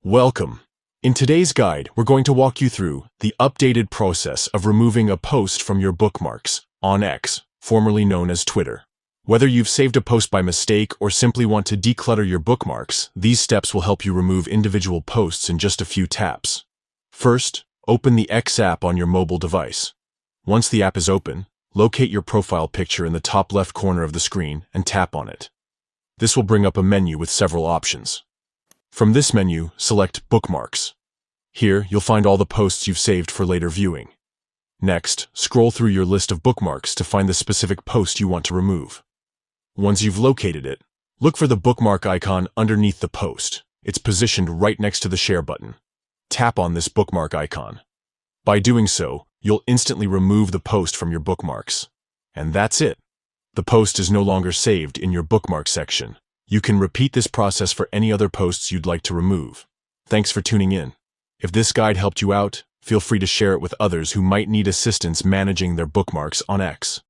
Welcome. In today's guide, we're going to walk you through the updated process of removing a post from your bookmarks on X, formerly known as Twitter. Whether you've saved a post by mistake or simply want to declutter your bookmarks, these steps will help you remove individual posts in just a few taps. First, open the X app on your mobile device. Once the app is open, locate your profile picture in the top left corner of the screen and tap on it. This will bring up a menu with several options. From this menu, select Bookmarks. Here, you'll find all the posts you've saved for later viewing. Next, scroll through your list of bookmarks to find the specific post you want to remove. Once you've located it, look for the bookmark icon underneath the post. It's positioned right next to the Share button. Tap on this bookmark icon. By doing so, you'll instantly remove the post from your bookmarks. And that's it. The post is no longer saved in your bookmark section. You can repeat this process for any other posts you'd like to remove. Thanks for tuning in. If this guide helped you out, feel free to share it with others who might need assistance managing their bookmarks on X.